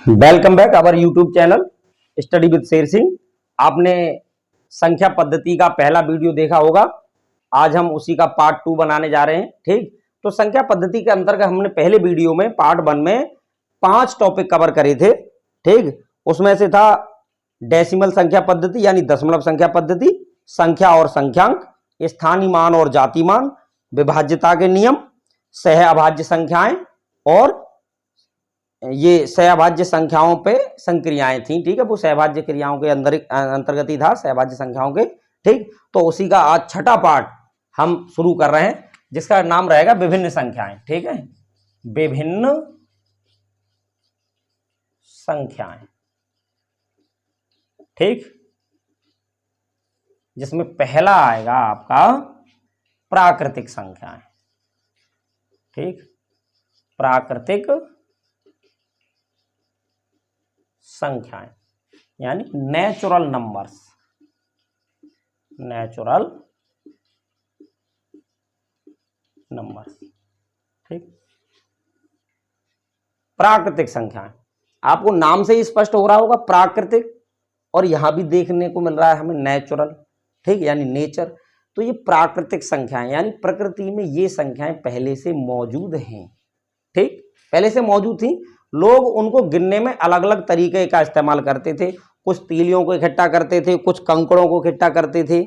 Welcome back our YouTube channel study with Sher Singh. आपने संख्या पद्धति का पहला वीडियो देखा होगा। आज हम उसी का पार्ट 2 बनाने जा रहे हैं। ठीक, तो संख्या पद्धति के अंतर्गत हमने पहले वीडियो में पार्ट 1 में 5 टॉपिक कवर करे थे। ठीक, उसमें से था डेसिमल संख्या पद्धति यानी दशमलव संख्या पद्धति, संख्या और संख्यांक, स्थानीय मान और जाति मान, विभाज्यता के नियम, सह अभाज्य संख्याएं और ये सहभाज्य संख्याओं पे संक्रियाएं थी। ठीक है, वो सहभाज्य क्रियाओं के अंतर्गत ही था, सहभाज्य संख्याओं के। ठीक, तो उसी का आज छठा पार्ट हम शुरू कर रहे हैं जिसका नाम रहेगा विभिन्न संख्याएं। ठीक है, विभिन्न संख्याएं। ठीक, जिसमें पहला आएगा आपका प्राकृतिक संख्याएं। ठीक, प्राकृतिक संख्याएं यानी नेचुरल नंबर्स। Natural numbers. ठीक, प्राकृतिक संख्याएं आपको नाम से ही स्पष्ट हो रहा होगा, प्राकृतिक, और यहां भी देखने को मिल रहा है हमें नेचुरल। ठीक, यानी नेचर। तो ये प्राकृतिक संख्याएं यानी प्रकृति में ये संख्याएं पहले से मौजूद हैं। ठीक, पहले से मौजूद थी। लोग उनको गिनने में अलग अलग तरीके का इस्तेमाल करते थे। कुछ तीलियों को इकट्ठा करते थे, कुछ कंकड़ों को इकट्ठा करते थे।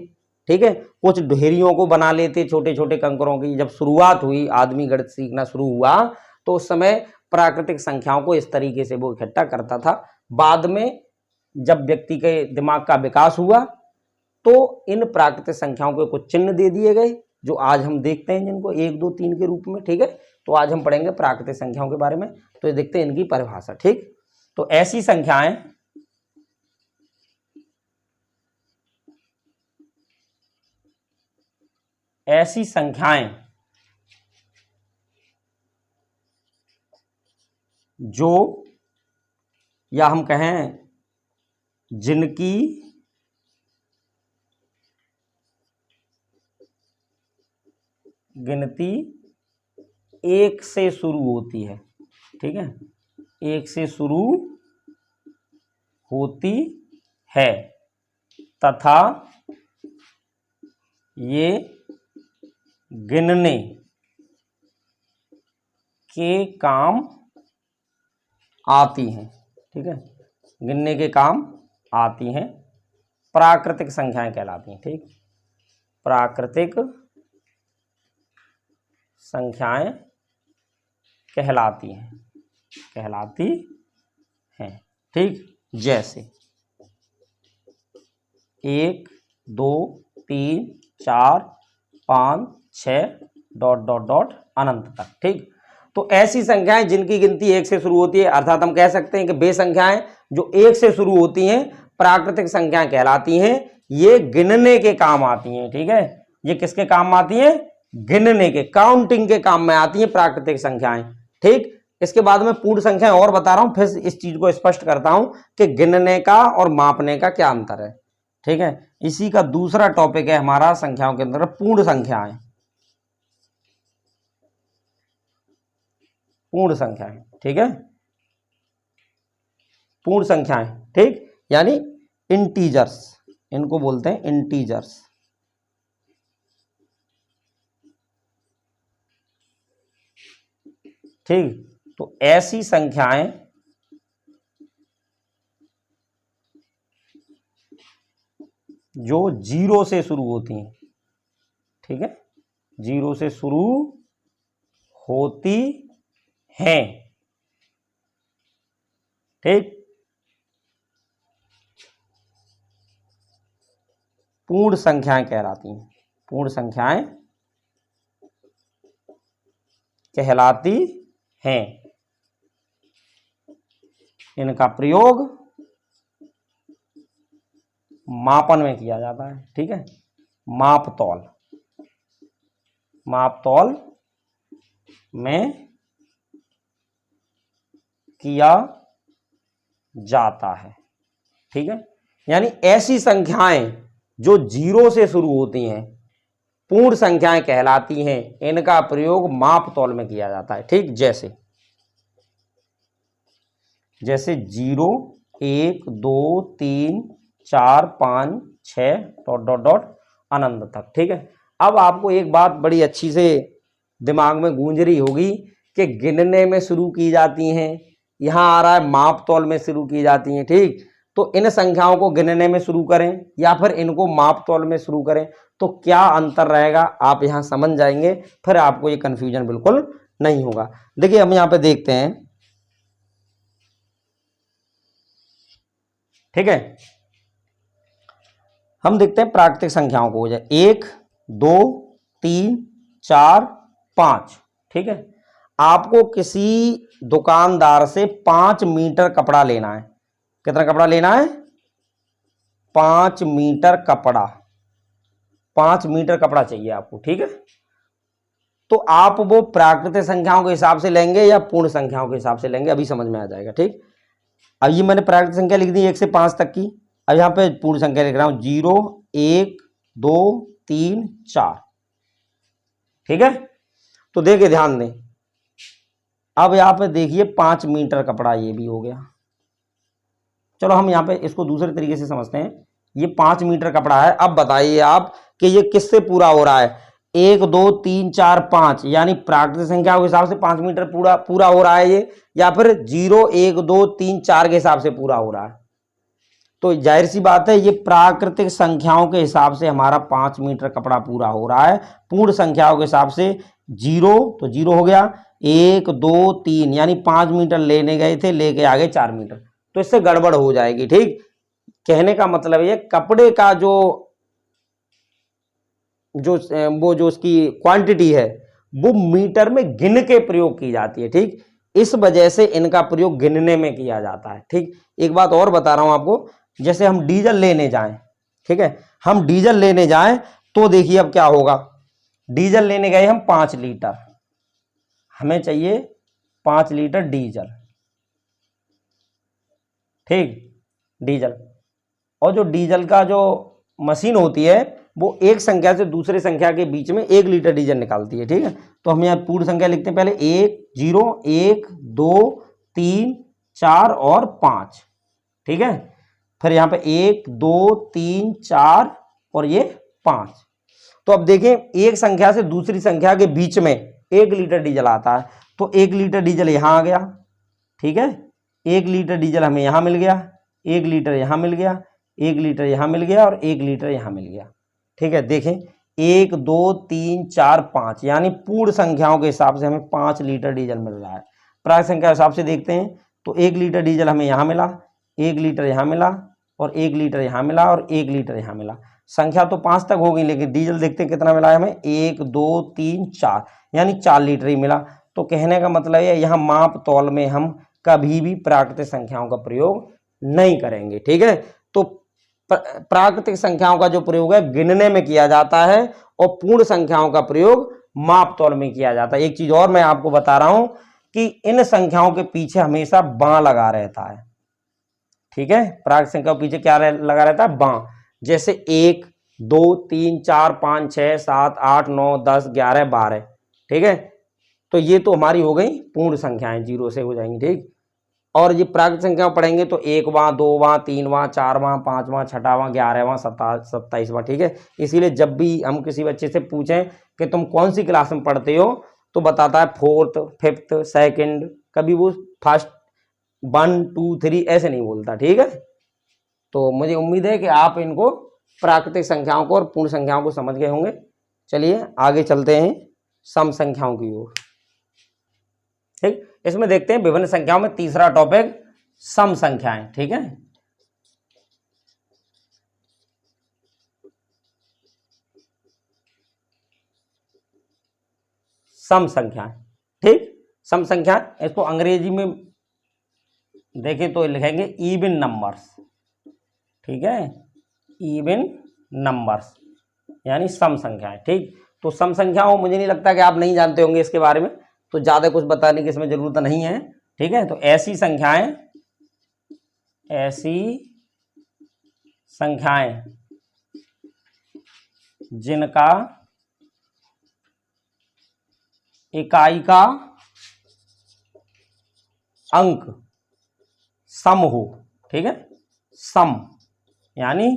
ठीक है, कुछ ढेरियों को बना लेते, छोटे छोटे कंकड़ों की। जब शुरुआत हुई, आदमी गणित सीखना शुरू हुआ, तो उस समय प्राकृतिक संख्याओं को इस तरीके से वो इकट्ठा करता था। बाद में जब व्यक्ति के दिमाग का विकास हुआ तो इन प्राकृतिक संख्याओं को कुछ चिन्ह दे दिए गए जो आज हम देखते हैं, जिनको 1, 2, 3 के रूप में। ठीक है, तो आज हम पढ़ेंगे प्राकृतिक संख्याओं के बारे में। तो ये देखते हैं इनकी परिभाषा। ठीक, तो ऐसी संख्याएं जो, या हम कहें जिनकी गिनती 1 से शुरू होती है। ठीक है, 1 से शुरू होती है तथा ये गिनने के काम आती हैं। ठीक है, गिनने के काम आती हैं, प्राकृतिक संख्याएं कहलाती हैं। ठीक, प्राकृतिक संख्याएं कहलाती हैं। ठीक, जैसे 1, 2, 3, 4, 5, 6 ... अनंत तक। ठीक, तो ऐसी संख्याएं जिनकी गिनती 1 से शुरू होती है, अर्थात हम कह सकते हैं कि वे संख्याएं जो 1 से शुरू होती हैं प्राकृतिक संख्याएं कहलाती हैं। ये गिनने के काम आती हैं। ठीक है, ये किसके काम आती हैं? गिनने के, काउंटिंग के काम में आती हैं प्राकृतिक संख्याएं। ठीक, इसके बाद में पूर्ण संख्याएं और बता रहा हूं, फिर इस चीज को स्पष्ट करता हूं कि गिनने का और मापने का क्या अंतर है। ठीक है, इसी का दूसरा टॉपिक है हमारा संख्याओं के अंदर पूर्ण संख्याएं। पूर्ण संख्याएं। ठीक है, पूर्ण संख्याएं। ठीक, यानी इंटीजर्स, इनको बोलते हैं इंटीजर्स। ठीक, तो ऐसी संख्याएं जो 0 से शुरू होती हैं। ठीक है, 0 से शुरू होती हैं। ठीक, पूर्ण संख्याएं कहलाती हैं। पूर्ण संख्याएं कहलाती हैं। इनका प्रयोग मापन में किया जाता है। ठीक है, मापतौल में किया जाता है। ठीक है, यानी ऐसी संख्याएं जो 0 से शुरू होती हैं पूर्ण संख्याएं कहलाती हैं। इनका प्रयोग माप तौल में किया जाता है। ठीक, जैसे जैसे 0 1 2 3 4 5 6 डॉट डॉट डॉट अनंत तक। ठीक है, अब आपको एक बात बड़ी अच्छी से दिमाग में गूंज रही होगी कि गिनने में शुरू की जाती हैं, यहां आ रहा है माप तौल में शुरू की जाती हैं। ठीक, तो इन संख्याओं को गिनने में शुरू करें या फिर इनको माप तौल में शुरू करें, तो क्या अंतर रहेगा आप यहां समझ जाएंगे, फिर आपको ये कंफ्यूजन बिल्कुल नहीं होगा। देखिए हम यहां पे देखते हैं, ठीक है, हम देखते हैं प्राकृतिक संख्याओं को। 1 2 3 4 5। ठीक है, आपको किसी दुकानदार से 5 मीटर कपड़ा लेना है। कितना कपड़ा लेना है? 5 मीटर कपड़ा, 5 मीटर कपड़ा चाहिए आपको। ठीक है, तो आप वो प्राकृतिक संख्याओं के हिसाब से लेंगे या पूर्ण संख्याओं के हिसाब से लेंगे, अभी समझ में आ जाएगा। ठीक, अब ये मैंने प्राकृतिक संख्या लिख दी 1 से 5 तक की। अब यहां पे पूर्ण संख्या लिख रहा हूं 0 1 2 3 4। ठीक है, तो देखिए ध्यान दें, अब यहां पे देखिए 5 मीटर कपड़ा ये भी हो गया। चलो हम यहां पे इसको दूसरे तरीके से समझते हैं। ये 5 मीटर कपड़ा है, अब बताइए आप कि ये किससे पूरा हो रहा है? 1 2 3 4 5, यानी प्राकृतिक संख्या के हिसाब से 5 मीटर पूरा पूरा हो रहा है ये, या फिर 0 1 2 3 4 के हिसाब से पूरा हो रहा है? तो जाहिर सी बात है ये प्राकृतिक संख्याओं के हिसाब से हमारा 5 मीटर कपड़ा पूरा हो रहा है। पूर्ण संख्याओं के हिसाब से 0, तो 0 हो गया, 1 2 3, यानी 5 मीटर लेने गए थे, लेके आ गए 4 मीटर, तो इससे गड़बड़ हो जाएगी। ठीक, कहने का मतलब ये कपड़े का जो उसकी क्वांटिटी है वो मीटर में गिन के प्रयोग की जाती है। ठीक, इस वजह से इनका प्रयोग गिनने में किया जाता है। ठीक, एक बात और बता रहा हूं आपको, जैसे हम डीजल लेने जाएं, ठीक है, हम डीजल लेने जाएं तो देखिए अब क्या होगा। डीजल लेने गए हम 5 लीटर, हमें चाहिए 5 लीटर डीजल। ठीक, डीजल, और जो डीजल का जो मशीन होती है वो एक संख्या से दूसरे संख्या के बीच में 1 लीटर डीजल निकालती है। ठीक है, तो हम यहाँ पूर्ण संख्या लिखते हैं, पहले 1 0 1 2 3 4 और 5। ठीक है, फिर यहाँ पे 1 2 3 4 और ये 5। तो अब देखें एक संख्या से दूसरी संख्या के बीच में 1 लीटर डीजल आता है, तो 1 लीटर डीजल यहां आ गया। ठीक है, 1 लीटर डीजल हमें यहां मिल गया, 1 लीटर यहां मिल गया, 1 लीटर यहां मिल गया और 1 लीटर यहां मिल गया। ठीक है, देखें 1 2 3 4 5, यानी पूर्ण संख्याओं के हिसाब से हमें 5 लीटर डीजल मिल रहा है। प्राकृतिक संख्या के हिसाब से देखते हैं तो 1 लीटर डीजल हमें यहां मिला, 1 लीटर यहां मिला और 1 लीटर यहां मिला और 1 लीटर यहां मिला। संख्या तो 5 तक हो गई, लेकिन डीजल देखते हैं कितना मिला है हमें, 1 2 3 4, यानी 4 लीटर ही मिला। तो कहने का मतलब है यहाँ माप तौल में हम कभी भी प्राकृतिक संख्याओं का प्रयोग नहीं करेंगे। ठीक है, तो प्राकृतिक संख्याओं का जो प्रयोग है गिनने में किया जाता है और पूर्ण संख्याओं का प्रयोग माप तौल में किया जाता है। एक चीज और मैं आपको बता रहा हूं कि इन संख्याओं के पीछे हमेशा बां लगा रहता है। ठीक है, प्राकृतिक संख्या के पीछे क्या लगा रहता है? बां। जैसे 1 2 3 4 5 6 7 8 9 10 11 12। ठीक है, तो ये तो हमारी हो गई पूर्ण संख्याएं, 0 से हो जाएंगी। ठीक, और ये प्राकृतिक संख्या पढ़ेंगे तो 1वां 2वां 3वां 4वां 5वां 6वां 11वां 27वां। ठीक है, इसीलिए जब भी हम किसी बच्चे से पूछें कि तुम कौन सी क्लास में पढ़ते हो, तो बताता है 4th 5th 2nd, कभी वो फर्स्ट 1 2 3 ऐसे नहीं बोलता। ठीक है, तो मुझे उम्मीद है कि आप इनको प्राकृतिक संख्याओं को और पूर्ण संख्याओं को समझ गए होंगे। चलिए आगे चलते हैं सम संख्याओं की ओर। ठीक, इसमें देखते हैं विभिन्न संख्याओं में तीसरा टॉपिक सम संख्याएं। ठीक है, सम संख्याएं। ठीक, सम संख्या, इसको अंग्रेजी में देखें तो लिखेंगे इवन नंबर्स। ठीक है, इवन नंबर्स यानी सम संख्याएं। ठीक, तो सम संख्याओं मुझे नहीं लगता कि आप नहीं जानते होंगे इसके बारे में, तो ज्यादा कुछ बताने की इसमें जरूरत नहीं है। ठीक है, तो ऐसी संख्याएं जिनका इकाई का अंक सम हो, ठीक है, सम यानी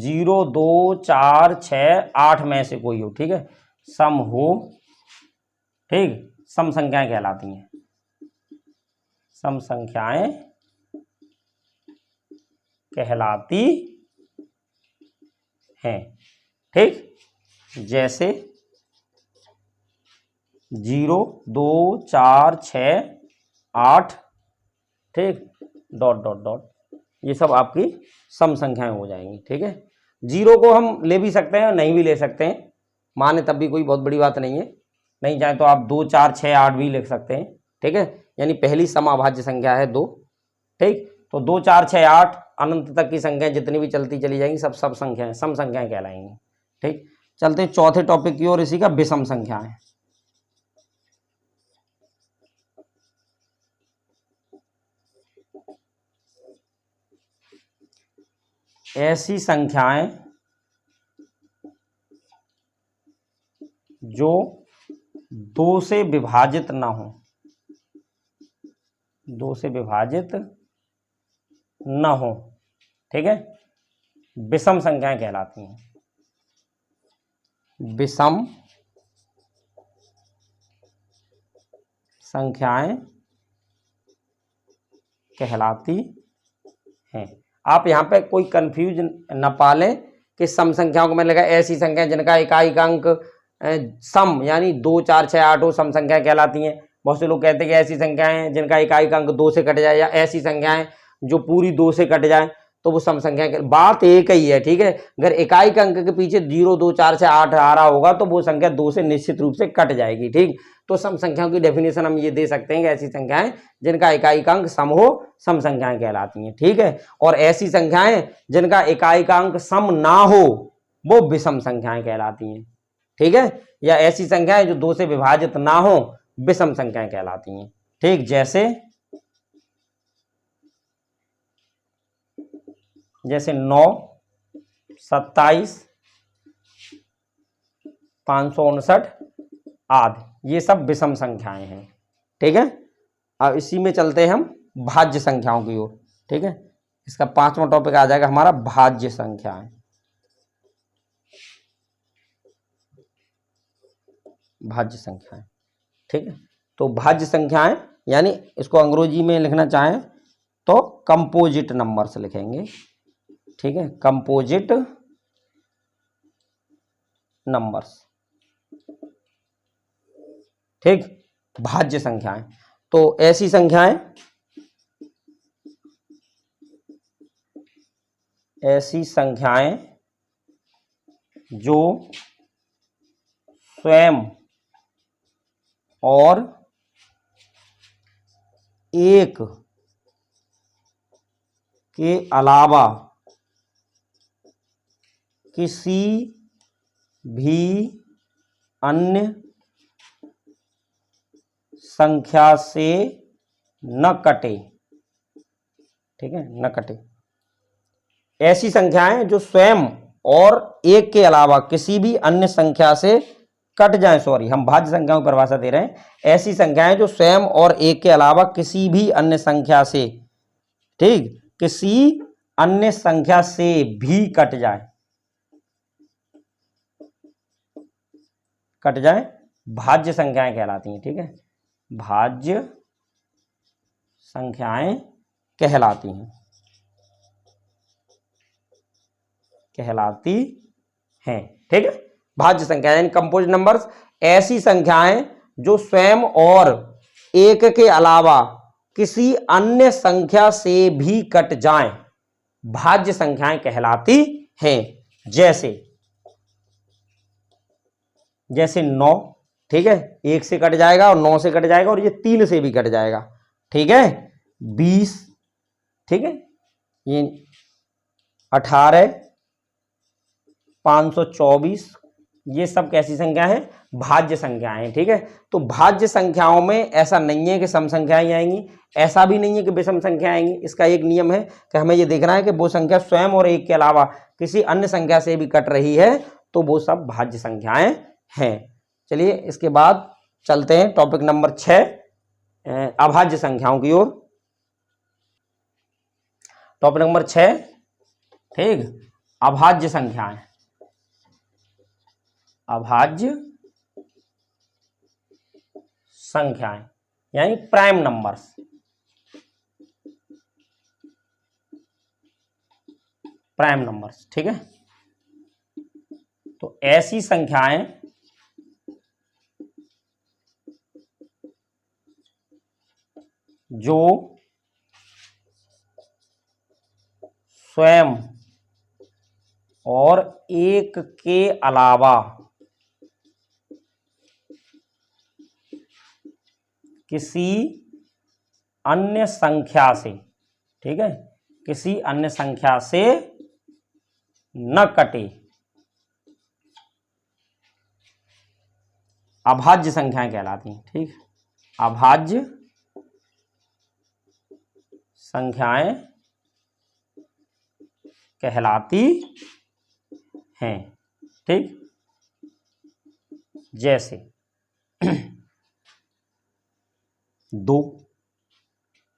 0 2 4 6 8 में से कोई हो, ठीक है, सम हो, ठीक, सम संख्याएं कहलाती हैं, सम संख्याएं कहलाती हैं, ठीक, जैसे 0 2 4 6 8, ठीक, डॉट डॉट डॉट, ये सब आपकी सम संख्याएं हो जाएंगी, ठीक है। 0 को हम ले भी सकते हैं, नहीं भी ले सकते हैं, माने तब भी कोई बहुत बड़ी बात नहीं है, नहीं चाहे तो आप 2 4 6 8 भी लिख सकते हैं, ठीक है, यानी पहली सम अभाज्य संख्या है 2, ठीक, तो 2 4 6 8 अनंत तक की संख्याएं जितनी भी चलती चली जाएंगी सब सब संख्याएं सम संख्याएं कहलाएंगी, ठीक। चलते हैं चौथे टॉपिक की ओर, इसी का विषम संख्याएं। ऐसी संख्याएं जो 2 से विभाजित ना हो, 2 से विभाजित न हो, ठीक है, विषम संख्याएं कहलाती हैं, विषम संख्याएं कहलाती हैं। आप यहाँ पे कोई कंफ्यूज न पालें कि सम संख्याओं को मैंने लगा ऐसी संख्याएं जिनका इकाई अंक सम यानी 2 4 6 8 हो, सम संख्याएं कहलाती हैं। बहुत से लोग कहते हैं कि ऐसी संख्याएं जिनका इकाई अंक 2 से कट जाए, या ऐसी संख्याएं जो पूरी 2 से कट जाए तो वो सम संख्या, बात एक ही है, ठीक है। अगर इकाई अंक के पीछे 0 2 4 6 8 आ रहा होगा तो वो संख्या 2 से निश्चित रूप से कट जाएगी, ठीक। तो सम संख्याओं की डेफिनेशन हम ये दे सकते हैं कि ऐसी संख्याएं जिनका इकाई अंक सम हो, सम संख्याएं कहलाती हैं, ठीक है। और ऐसी संख्याएं जिनका इकाई अंक सम ना हो वो विषम संख्याएं कहलाती हैं, ठीक है। या ऐसी संख्याएं जो 2 से विभाजित ना हो विषम संख्याएं कहलाती हैं, ठीक। जैसे 9 27 559 आदि, ये सब विषम संख्याएं हैं, ठीक है। अब इसी में चलते हैं हम भाज्य संख्याओं की ओर, ठीक है। इसका 5वां टॉपिक आ जाएगा हमारा भाज्य संख्याएं। भाज्य संख्याएं, ठीक है। तो भाज्य संख्याएं यानी इसको अंग्रेजी में लिखना चाहें तो कंपोजिट नंबर्स लिखेंगे, ठीक है, कंपोजिट नंबर्स, ठीक। भाज्य संख्याएं तो ऐसी संख्याएं जो स्वयं और एक के अलावा किसी भी अन्य संख्या से न कटे, ठीक है, न कटे। ऐसी संख्याएं जो स्वयं और एक के अलावा किसी भी अन्य संख्या से कट जाएं, सॉरी हम भाज्य संख्याओं की परिभाषा दे रहे हैं, ऐसी संख्याएं जो स्वयं और एक के अलावा किसी भी अन्य संख्या से, ठीक, किसी अन्य संख्या से भी कट जाए भाज्य संख्याएं कहलाती हैं, ठीक है, भाज्य संख्याएं कहलाती हैं, ठीक है। भाज्य संख्याएं यानी कंपोजिट नंबर्स, ऐसी संख्याएं जो स्वयं और एक के अलावा किसी अन्य संख्या से भी कट जाएं भाज्य संख्याएं कहलाती हैं। जैसे 9, ठीक है, 1 से कट जाएगा और 9 से कट जाएगा और ये 3 से भी कट जाएगा, ठीक है। 20, ठीक है, ये 18 524, ये सब कैसी संख्या है, भाज्य संख्याएं, ठीक है। तो भाज्य संख्याओं में ऐसा नहीं है कि सम संख्याएं आएंगी, ऐसा भी नहीं है कि विषम संख्या आएंगी। इसका एक नियम है कि हमें ये देखना है कि वो संख्या स्वयं और एक के अलावा किसी अन्य संख्या से भी कट रही है तो वो सब भाज्य संख्याएं हैं। चलिए इसके बाद चलते हैं टॉपिक नंबर 6 अभाज्य संख्याओं की ओर। टॉपिक नंबर 6, ठीक, अभाज्य संख्याएं। अभाज्य संख्याएं यानी प्राइम नंबर्स। प्राइम नंबर्स, ठीक है। तो ऐसी संख्याएं जो स्वयं और एक के अलावा किसी अन्य संख्या से, ठीक है, किसी अन्य संख्या से न कटे, अभाज्य संख्याएं कहलाती हैं, ठीक। अभाज्य संख्याएं कहलाती हैं, ठीक। जैसे 2,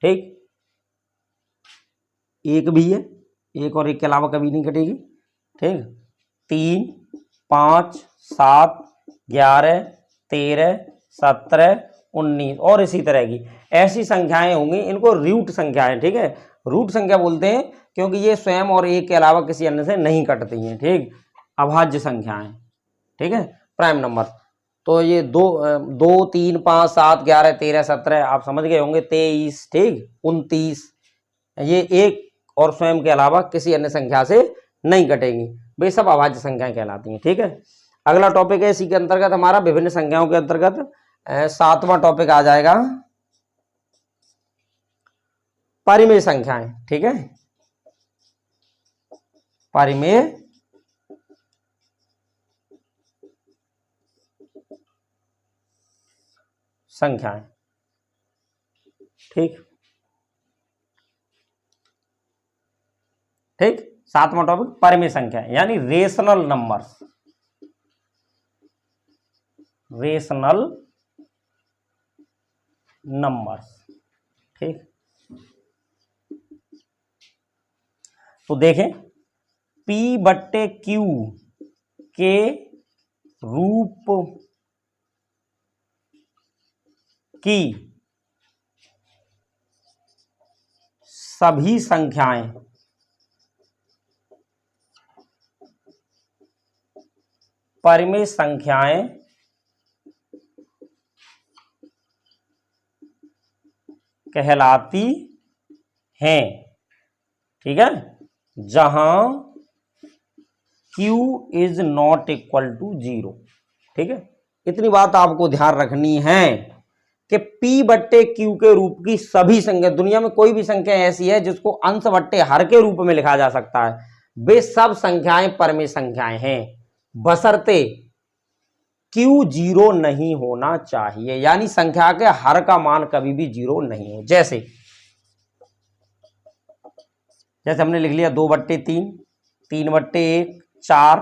ठीक, एक भी है, एक और एक के अलावा कभी नहीं कटेगी, ठीक। 3, 5, 7, 11, 13, 17, 19 और इसी तरह की ऐसी संख्याएं होंगी, इनको रूट संख्याएं, ठीक है। रूट संख्या बोलते हैं क्योंकि ये स्वयं और एक के अलावा किसी अन्य से नहीं कटती हैं, ठीक। अभाज्य संख्याएं, ठीक है, प्राइम नंबर। तो ये 2, 3, 5, 7, 11, 13, 17 आप समझ गए होंगे, 23, ठीक, 29, ये एक और स्वयं के अलावा किसी अन्य संख्या से नहीं कटेंगी, वे सब अभाज्य संख्याएं कहलाती हैं, ठीक है। अगला टॉपिक है इसी के अंतर्गत हमारा विभिन्न संख्याओं के अंतर्गत 7वां टॉपिक आ जाएगा परिमेय संख्याएं, ठीक है। परिमेय संख्याएं, ठीक, ठीक। 7वां टॉपिक परिमेय संख्या यानी रेशनल नंबर्स। रेशनल नंबर्स, ठीक। तो देखें P/Q के रूप की सभी संख्याएं परिमेय संख्याएं कहलाती हैं, ठीक है, जहां Q is not equal to 0, ठीक है। इतनी बात आपको ध्यान रखनी है कि P/Q के रूप की सभी संख्या, दुनिया में कोई भी संख्या ऐसी है जिसको अंश बट्टे हर के रूप में लिखा जा सकता है, वे सब संख्याएं परिमेय संख्याएं हैं, बशर्ते Q 0 नहीं होना चाहिए, यानी संख्या के हर का मान कभी भी 0 नहीं हो। जैसे हमने लिख लिया 2/3, 3/1, 4,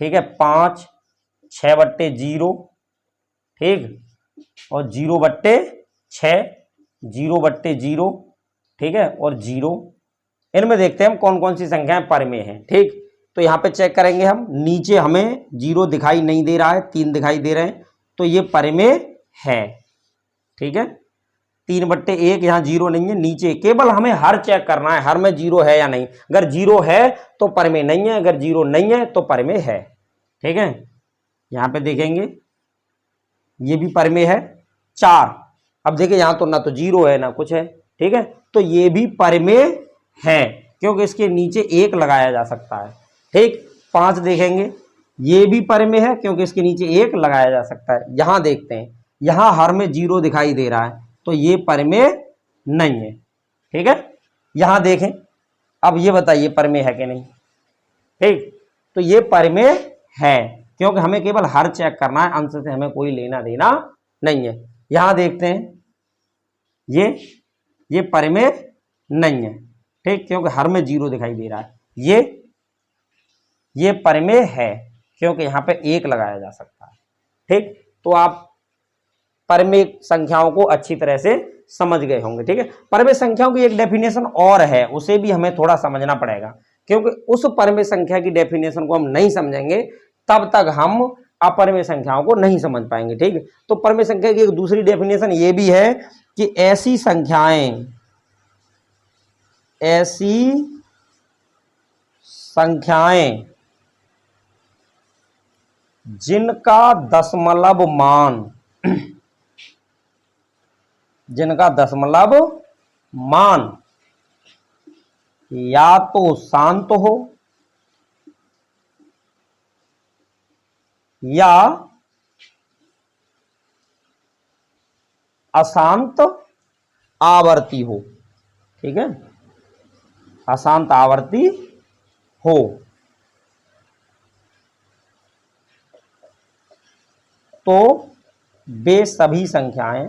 ठीक है, 5, 6/0, ठीक, और 0/6, 0/0, ठीक है, और 0। इनमें देखते हैं हम कौन कौन सी संख्याएं परिमेय हैं, ठीक। तो यहाँ पे चेक करेंगे हम, नीचे हमें 0 दिखाई नहीं दे रहा है, 3 दिखाई दे रहे हैं, तो ये परिमेय है, ठीक है। 3/1 यहाँ 0 नहीं है, नीचे केवल हमें हर चेक करना है, हर में 0 है या नहीं। अगर 0 है तो परिमेय नहीं है, अगर 0 नहीं है तो परिमेय है, ठीक है। यहाँ पे देखेंगे ये भी परिमेय है 4। अब देखिए यहाँ तो ना तो 0 है ना कुछ है, ठीक है, तो ये भी परिमेय है क्योंकि इसके नीचे 1 लगाया जा सकता है, ठीक। 5 देखेंगे ये भी परिमेय है क्योंकि इसके नीचे 1 लगाया जा सकता है। यहाँ देखते हैं, यहाँ हर में 0 दिखाई दे रहा है, तो ये परिमेय नहीं है, ठीक है। यहां देखें, अब ये बताइए परिमेय है कि नहीं, ठीक। तो ये परिमेय है क्योंकि हमें केवल हर चेक करना है, अंश से हमें कोई लेना देना नहीं है। यहां देखते हैं ये परिमेय नहीं है, ठीक, क्योंकि हर में 0 दिखाई दे रहा है। ये परिमेय है क्योंकि यहां पे 1 लगाया जा सकता है, ठीक। तो आप परिमेय संख्याओं को अच्छी तरह से समझ गए होंगे। ठीक है, परमेय संख्याओं की एक डेफिनेशन और है, उसे भी हमें थोड़ा समझना पड़ेगा, क्योंकि उस परमेय संख्या की डेफिनेशन को हम नहीं समझेंगे तब तक हम अपरमेय संख्याओं को नहीं समझ पाएंगे। ठीक है, तो परमेय संख्या की एक दूसरी डेफिनेशन ये भी है कि ऐसी संख्याएं जिनका दशमलव मान या तो शांत हो या अशांत आवर्ती हो। ठीक है, अशांत आवर्ती हो, तो वे सभी संख्याएं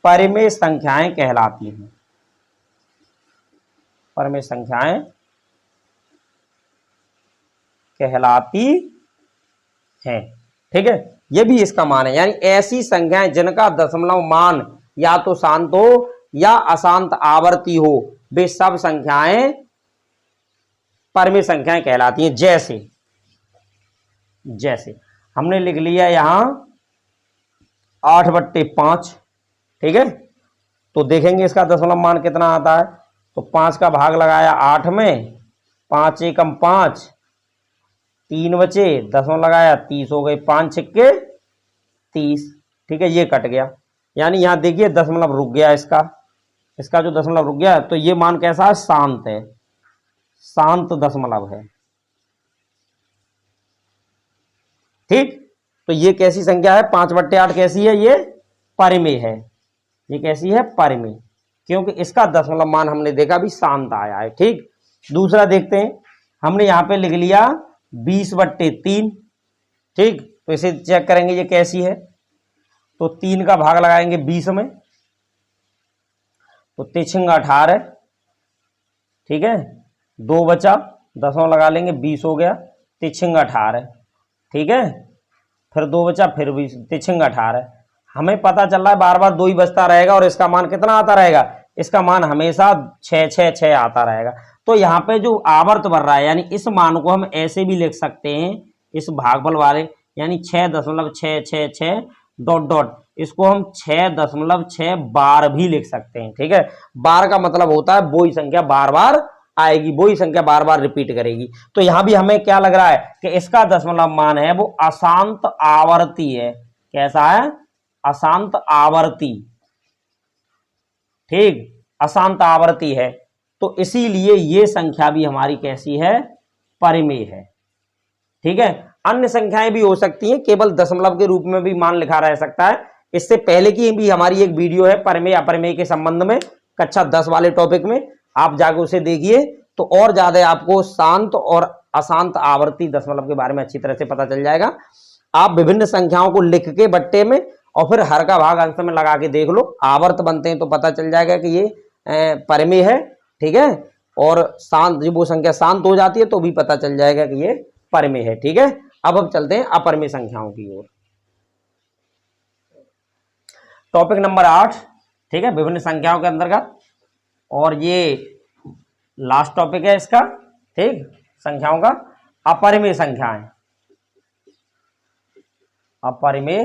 परमेय संख्याएं कहलाती हैं। परमेय संख्याएं कहलाती हैं। ठीक है, ये भी इसका मान है, यानी ऐसी संख्याएं जिनका दशमलव मान या तो शांत हो या अशांत आवर्ती हो, वे सब संख्याएं परमेय संख्याएं कहलाती हैं। जैसे हमने लिख लिया यहां 8/5। ठीक है, तो देखेंगे इसका दशमलव मान कितना आता है। तो 5 का भाग लगाया 8 में, 5 एकम 5, 3 बचे, 10 लगाया 30 हो गए, 5 छक्के 30। ठीक है, ये कट गया, यानी यहां देखिए दशमलव रुक गया, इसका जो दशमलव रुक गया, तो ये मान कैसा है, शांत है, शांत दशमलव है। ठीक, तो ये कैसी संख्या है, 5/8 कैसी है, ये परमेय है। ये कैसी है, परमेय, क्योंकि इसका दशमलव मान हमने देखा भी शांत आया है। ठीक, दूसरा देखते हैं, हमने यहां पे लिख लिया 20/3। ठीक, तो इसे चेक करेंगे ये कैसी है। तो 3 का भाग लगाएंगे 20 में, तो 3 18। ठीक है, 2 बचा, 10 लगा लेंगे, 20 हो गया, 3 18। ठीक है, फिर 2 बचा, फिर 20, 3 18। हमें पता चल रहा है बार बार 2 ही बचता रहेगा और इसका मान कितना आता रहेगा, इसका मान हमेशा 6 6 6 आता रहेगा। तो यहाँ पे जो आवर्त बढ़ रहा है, यानी इस मान को हम ऐसे भी लिख सकते हैं, इस भागफल वाले, यानी 6.666 डॉट डॉट, इसको हम 6.6 बार भी लिख सकते हैं। ठीक है, बार का मतलब होता है वो ही संख्या बार बार आएगी, वो ही संख्या बार बार रिपीट करेगी। तो यहां भी हमें क्या लग रहा है कि इसका दशमलव मान है वो अशांत आवर्ती है। कैसा है, अशांत आवर्ती। ठीक, अशांत आवर्ती है, तो इसीलिए ये संख्या भी हमारी कैसी है, परमेय है। ठीक है, अन्य संख्याएं भी हो सकती हैं, केवल दशमलव के रूप में भी मान लिखा रह सकता है। इससे पहले की भी हमारी एक वीडियो है परमेय अपरमेय के संबंध में, कक्षा 10 वाले टॉपिक में, आप जाके उसे देखिए तो और ज्यादा आपको शांत और अशांत आवर्ती दशमलव के बारे में अच्छी तरह से पता चल जाएगा। आप विभिन्न संख्याओं को लिख के बट्टे में और फिर हर का भाग अंश में लगा के देख लो, आवर्त बनते हैं तो पता चल जाएगा कि ये परमेय है। ठीक है, और शांत, जब वो संख्या शांत हो जाती है तो भी पता चल जाएगा कि ये परमेय है। ठीक है, अब हम चलते हैं अपरमेय संख्याओं की ओर। Topic number 8। ठीक है, विभिन्न संख्याओं के अंतर्गत, और ये लास्ट टॉपिक है इसका। ठीक, संख्याओं का, अपरमेय संख्याएं। अपरमेय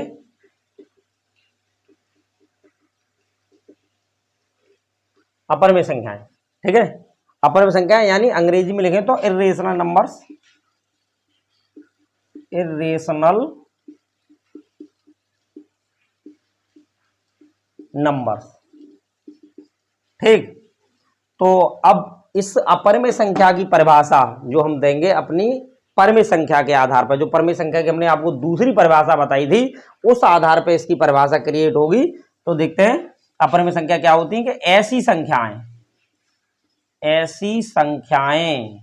अपरमेय संख्याएं। ठीक है, अपरमेय संख्याएं यानी अंग्रेजी में लिखें तो इर्रेशनल नंबर्स, इर्रेशनल नंबर्स। ठीक, तो अब इस अपरमेय संख्या की परिभाषा जो हम देंगे अपनी परमेय संख्या के आधार पर, जो परमेय संख्या की हमने आपको दूसरी परिभाषा बताई थी, उस आधार पर इसकी परिभाषा क्रिएट होगी। तो देखते हैं अपरमेय संख्या क्या होती है, कि ऐसी संख्याएं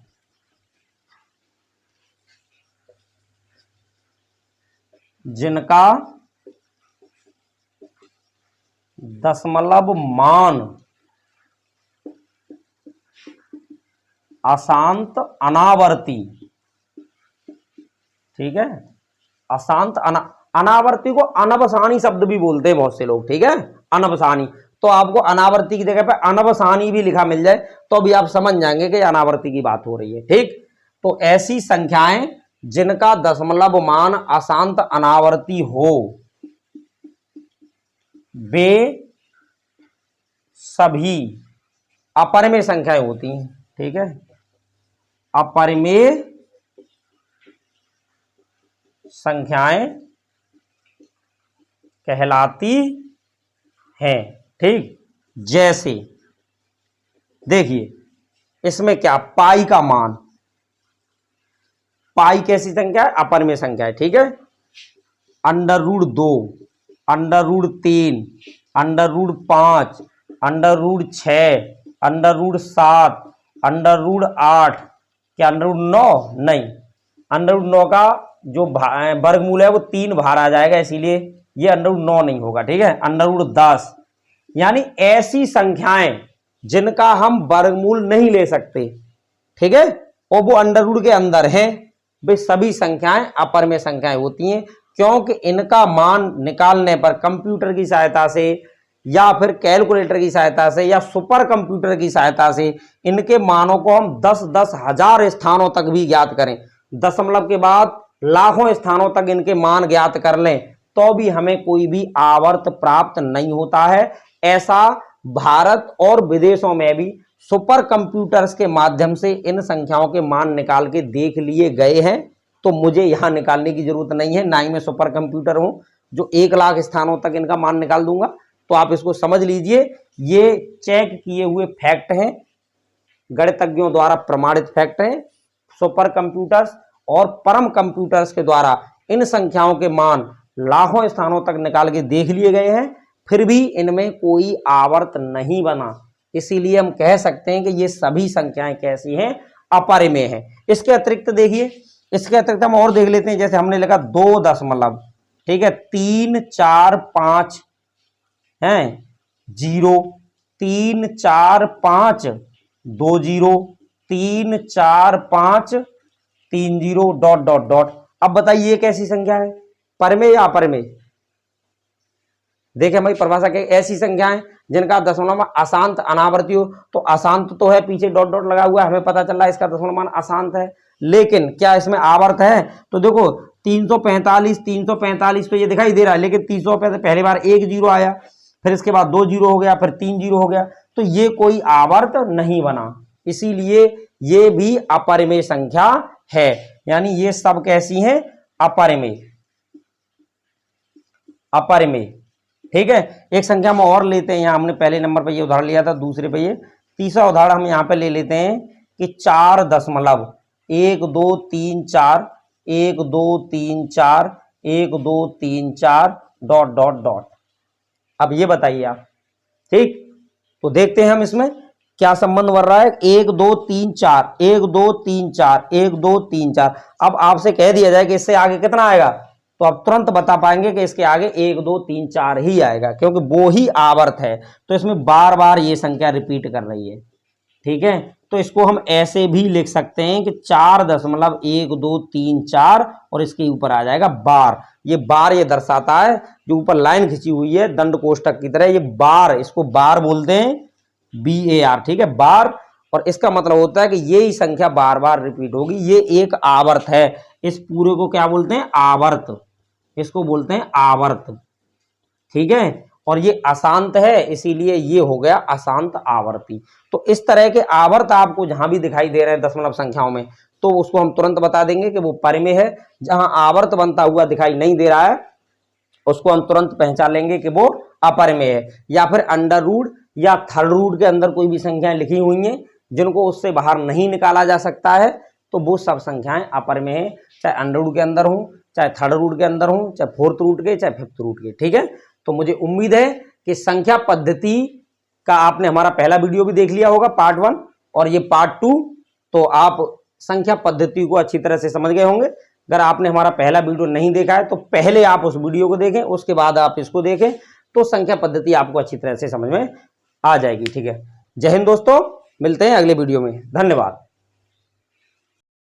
जिनका दशमलव मान अशांत अनावर्ती ठीक है। अशांत अनावर्ती को अनवसानी शब्द भी बोलते हैं बहुत से लोग, ठीक है, अनवसानी। तो आपको अनावर्ती की जगह पे अनवसानी भी लिखा मिल जाए तो भी आप समझ जाएंगे कि अनावर्ती की बात हो रही है, ठीक। तो ऐसी संख्याएं जिनका दशमलव मान अशांत अनावर्ती हो वे सभी अपरिमेय संख्याएं होती हैं, ठीक है। अपरिमेय संख्याएं कहलाती हैं, ठीक। जैसे देखिए इसमें क्या, पाई का मान, पाई कैसी संख्या है, अपरिमेय संख्या है, ठीक है। √2, √3, √5, √6, √7, √8, क्या √9 नहीं, √9 का जो वर्गमूल है वो 3 बाहर आ जाएगा, इसीलिए ये √9 नहीं होगा, ठीक है। √10 यानी ऐसी संख्याएं जिनका हम वर्गमूल नहीं ले सकते, ठीक है, और वो √ के अंदर हैं, वे सभी संख्याएं अपरिमेय संख्याएं होती हैं, क्योंकि इनका मान निकालने पर कंप्यूटर की सहायता से या फिर कैलकुलेटर की सहायता से या सुपर कंप्यूटर की सहायता से इनके मानों को हम 10-10 हजार स्थानों तक भी ज्ञात करें, दशमलव के बाद लाखों स्थानों तक इनके मान ज्ञात कर लें, तो भी हमें कोई भी आवर्त प्राप्त नहीं होता है। ऐसा भारत और विदेशों में भी सुपर कंप्यूटर्स के माध्यम से इन संख्याओं के मान निकाल के देख लिए गए हैं। तो मुझे यहां निकालने की जरूरत नहीं है, ना ही मैं सुपर कंप्यूटर हूं जो 1 लाख स्थानों तक इनका मान निकाल दूंगा। तो आप इसको समझ लीजिए, ये चेक किए हुए फैक्ट हैं, गणितज्ञों द्वारा प्रमाणित फैक्ट हैं। सुपर कंप्यूटर्स और परम कंप्यूटर्स के द्वारा इन संख्याओं के मान लाखों स्थानों तक निकाल के देख लिए गए हैं, फिर भी इनमें कोई आवर्त नहीं बना। इसीलिए हम कह सकते हैं कि ये सभी संख्याएं कैसी हैं, अपरिमेय हैं। इसके अतिरिक्त देखिए, इसके अतिरिक्त हम और देख लेते हैं, जैसे हमने लिखा 2 दशमलव, ठीक है, 3, 4, 5 है 0, 3, 4, 5 2 0, 3, 4, 5 3 0 डॉट डॉट डॉट। अब बताइए कैसी संख्या है, परिमेय या अपरिमेय? देखें हमारी परिभाषा के, ऐसी संख्याएं जिनका दशमलव अशांत अनावर्ती हो, तो अशांत तो है, पीछे डॉट डॉट लगा हुआ है, हमें पता चल रहा है इसका दशमलव मान अशांत है, लेकिन क्या इसमें आवर्त है? तो देखो 345 तो ये दिखाई दे रहा है, लेकिन 345 पहली बार 1 0 आया, फिर इसके बाद 2 0 हो गया, फिर 3 0 हो गया, तो ये कोई आवर्त नहीं बना, इसीलिए ये भी अपरिमेय संख्या है। यानी ये सब कैसी हैं, अपरिमेय, अपरिमेय, ठीक है। एक संख्या में और लेते हैं, यहां हमने पहले नंबर पे ये उदाहरण लिया था, दूसरे पे ये तीसरा उदाहरण हम यहां पे ले लेते हैं कि 4 दशमलव 1 2 3 4 1 2 3 4 1 2 3 4 डॉट डॉट डॉट। अब ये बताइए आप, ठीक, तो देखते हैं हम इसमें क्या संबंध बन रहा है। 1 2 3 4 1 2 3 4 1 2 3 4। अब आपसे कह दिया जाए कि इससे आगे कितना आएगा, तो आप तुरंत बता पाएंगे कि इसके आगे 1 2 3 4 ही आएगा, क्योंकि वो ही आवर्त है। तो इसमें बार बार ये संख्या रिपीट कर रही है, ठीक है। तो इसको हम ऐसे भी लिख सकते हैं कि 4 दशमलव 1 2 3 4 और इसके ऊपर आ जाएगा बार। ये बार ये दर्शाता है, जो ऊपर लाइन खिंची हुई है दंड कोष्ठक की तरह, ये बार, इसको बार बोलते हैं, BAR, ठीक है, बार। और इसका मतलब होता है कि ये ही संख्या बार बार रिपीट होगी, ये एक आवर्त है। इस पूरे को क्या बोलते हैं, आवर्त, इसको बोलते हैं आवर्त, ठीक है। और ये अशांत है, इसीलिए ये हो गया अशांत आवर्ती। तो इस तरह के आवर्त आपको जहां भी दिखाई दे रहे हैं दशमलव संख्याओं में, तो उसको हम तुरंत बता देंगे कि वो परिमेय है। जहां आवर्त बनता हुआ दिखाई नहीं दे रहा है, उसको हम तुरंत पहचान लेंगे कि वो अपरिमेय है। या फिर अंडर रूट या थर्ड रूट के अंदर कोई भी संख्याएं लिखी हुई हैं जिनको उससे बाहर नहीं निकाला जा सकता है, तो वो सब संख्याएं अपरिमेय है, चाहे अंडर रूट के अंदर हो, चाहे थर्ड रूट के अंदर हो, चाहे फोर्थ रूट के, चाहे फिफ्थ रूट के, ठीक है। तो मुझे उम्मीद है कि संख्या पद्धति का आपने हमारा पहला वीडियो भी देख लिया होगा, पार्ट 1, और ये पार्ट 2, तो आप संख्या पद्धति को अच्छी तरह से समझ गए होंगे। अगर आपने हमारा पहला वीडियो नहीं देखा है तो पहले आप उस वीडियो को देखें, उसके बाद आप इसको देखें, तो संख्या पद्धति आपको अच्छी तरह से समझ में आ जाएगी, ठीक है। जय हिंद दोस्तों, मिलते हैं अगले वीडियो में, धन्यवाद।